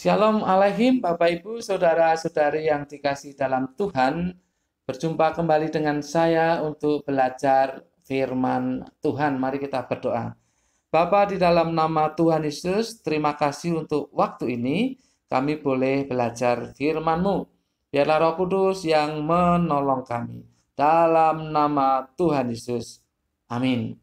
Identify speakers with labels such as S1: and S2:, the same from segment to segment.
S1: Shalom Aleihim, Bapak Ibu, Saudara-saudari yang dikasih dalam Tuhan. Berjumpa kembali dengan saya untuk belajar firman Tuhan. Mari kita berdoa. Bapa, di dalam nama Tuhan Yesus, terima kasih untuk waktu ini. Kami boleh belajar firman-Mu. Biarlah Roh Kudus yang menolong kami. Dalam nama Tuhan Yesus. Amin.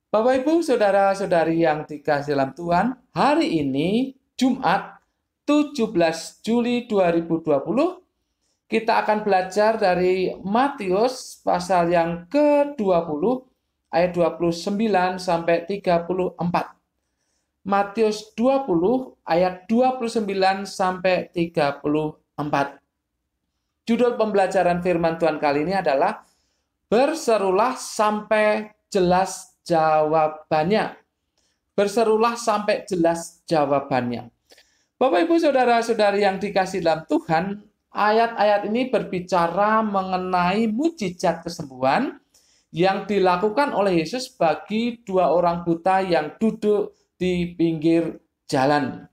S1: Bapak Ibu, Saudara-saudari yang dikasih dalam Tuhan, hari ini Jumat 17 Juli 2020 kita akan belajar dari Matius pasal yang ke-20 ayat 29 sampai 34. Matius 20 ayat 29 sampai 34. Judul pembelajaran firman Tuhan kali ini adalah berserulah sampai jelas jawabannya. Berserulah sampai jelas jawabannya. Bapak, Ibu, Saudara-saudari yang dikasih dalam Tuhan, ayat-ayat ini berbicara mengenai mujizat kesembuhan yang dilakukan oleh Yesus bagi dua orang buta yang duduk di pinggir jalan.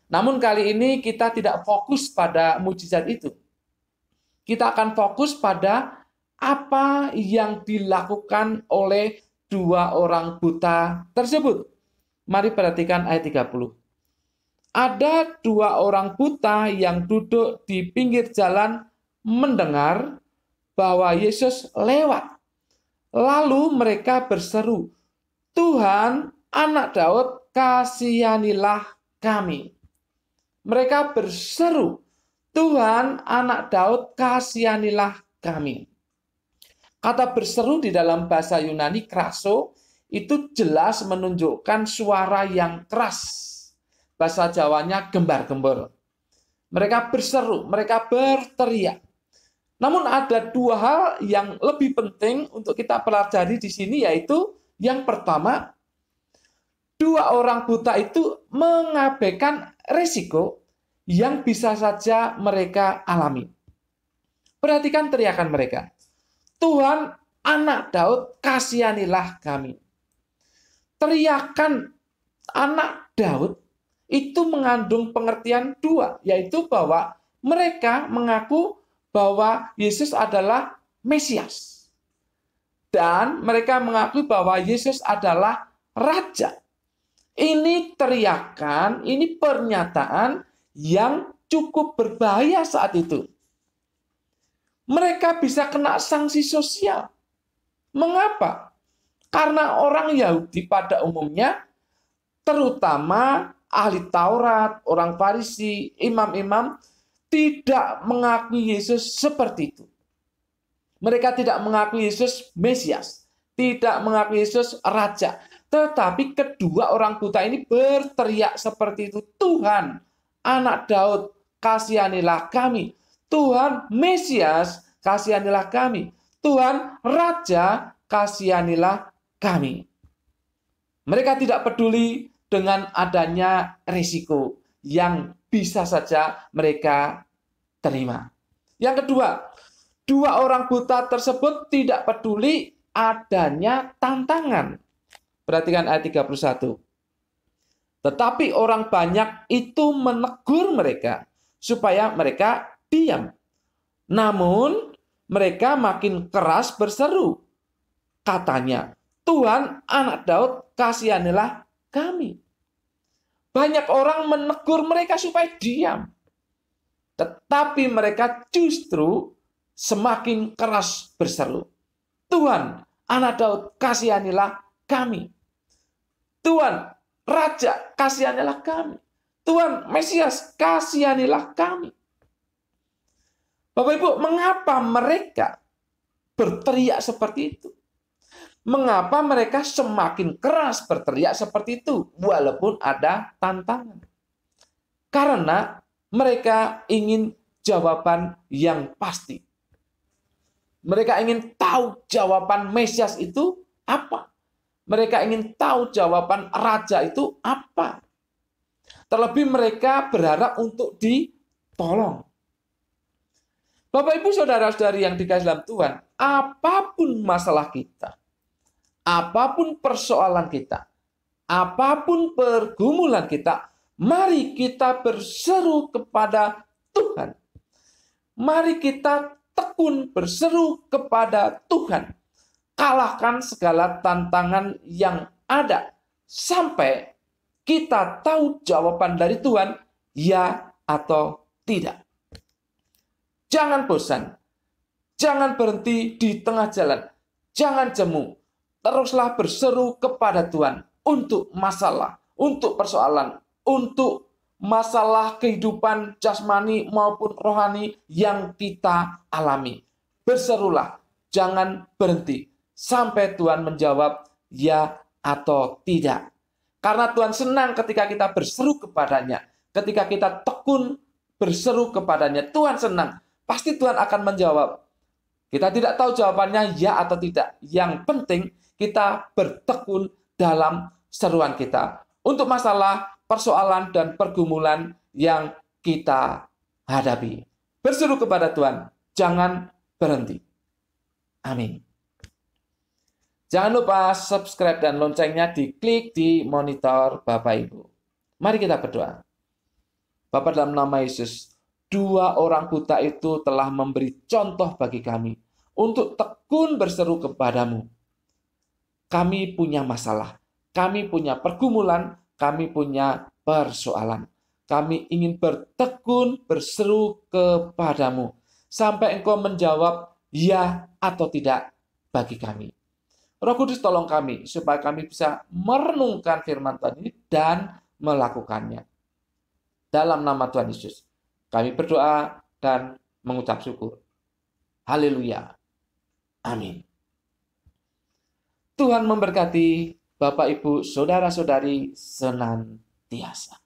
S1: Namun kali ini kita tidak fokus pada mujizat itu. Kita akan fokus pada apa yang dilakukan oleh dua orang buta tersebut. Mari perhatikan ayat 30. Ada dua orang buta yang duduk di pinggir jalan mendengar bahwa Yesus lewat. Lalu mereka berseru, "Tuhan, Anak Daud, kasihanilah kami." Mereka berseru, "Tuhan, Anak Daud, kasihanilah kami." Kata berseru di dalam bahasa Yunani kraso itu jelas menunjukkan suara yang keras. Bahasa Jawanya gembar-gembor. Mereka berseru, mereka berteriak. Namun ada dua hal yang lebih penting untuk kita pelajari di sini, yaitu yang pertama, dua orang buta itu mengabaikan risiko yang bisa saja mereka alami. Perhatikan teriakan mereka. "Tuhan, Anak Daud, kasihanilah kami." Teriakan Anak Daud itu mengandung pengertian dua, yaitu bahwa mereka mengaku bahwa Yesus adalah Mesias. Dan mereka mengaku bahwa Yesus adalah Raja. Ini teriakan, ini pernyataan yang cukup berbahaya saat itu. Mereka bisa kena sanksi sosial. Mengapa? Karena orang Yahudi pada umumnya, terutama ahli Taurat, orang Farisi, imam-imam, tidak mengakui Yesus seperti itu. Mereka tidak mengakui Yesus Mesias, tidak mengakui Yesus Raja. Tetapi kedua orang buta ini berteriak seperti itu, "Tuhan, Anak Daud, kasihanilah kami. Tuhan Mesias, kasihanilah kami. Tuhan Raja, kasihanilah kami." Mereka tidak peduli dengan adanya risiko yang bisa saja mereka terima. Yang kedua, dua orang buta tersebut tidak peduli adanya tantangan. Perhatikan ayat 31. Tetapi orang banyak itu menegur mereka supaya mereka diam. Namun mereka makin keras berseru. Katanya, "Tuhan, Anak Daud, kasihanilah kami." Banyak orang menegur mereka supaya diam. Tetapi mereka justru semakin keras berseru. "Tuhan, Anak Daud, kasihanilah kami. Tuhan, Raja, kasihanilah kami. Tuhan, Mesias, kasihanilah kami." Bapak Ibu, mengapa mereka berteriak seperti itu? Mengapa mereka semakin keras berteriak seperti itu walaupun ada tantangan? Karena mereka ingin jawaban yang pasti. Mereka ingin tahu jawaban Mesias itu apa. Mereka ingin tahu jawaban Raja itu apa. Terlebih mereka berharap untuk ditolong. Bapak, Ibu, Saudara-saudari yang dikasihi dalam Tuhan, apapun masalah kita, apapun persoalan kita, apapun pergumulan kita, Mari kita berseru kepada Tuhan. Mari kita tekun berseru kepada Tuhan. Kalahkan segala tantangan yang ada sampai kita tahu jawaban dari Tuhan, ya atau tidak. Jangan bosan. Jangan berhenti di tengah jalan. Jangan jemu. Teruslah berseru kepada Tuhan untuk masalah, untuk persoalan, untuk masalah kehidupan jasmani maupun rohani yang kita alami. Berserulah, jangan berhenti sampai Tuhan menjawab ya atau tidak. Karena Tuhan senang ketika kita berseru kepadanya. Ketika kita tekun berseru kepadanya, Tuhan senang. Pasti Tuhan akan menjawab. Kita tidak tahu jawabannya ya atau tidak. Yang penting kita bertekun dalam seruan kita. Untuk masalah, persoalan, dan pergumulan yang kita hadapi. Berseru kepada Tuhan. Jangan berhenti. Amin. Jangan lupa subscribe dan loncengnya diklik di monitor Bapak Ibu. Mari kita berdoa. Bapa, dalam nama Yesus, 2 orang buta itu telah memberi contoh bagi kami untuk tekun berseru kepadamu. Kami punya masalah, kami punya pergumulan, kami punya persoalan. Kami ingin bertekun berseru kepadamu sampai Engkau menjawab ya atau tidak bagi kami. Roh Kudus, tolong kami supaya kami bisa merenungkan firman Tuhan ini dan melakukannya. Dalam nama Tuhan Yesus, kami berdoa dan mengucap syukur. Haleluya. Amin. Tuhan memberkati Bapak, Ibu, Saudara-saudari senantiasa.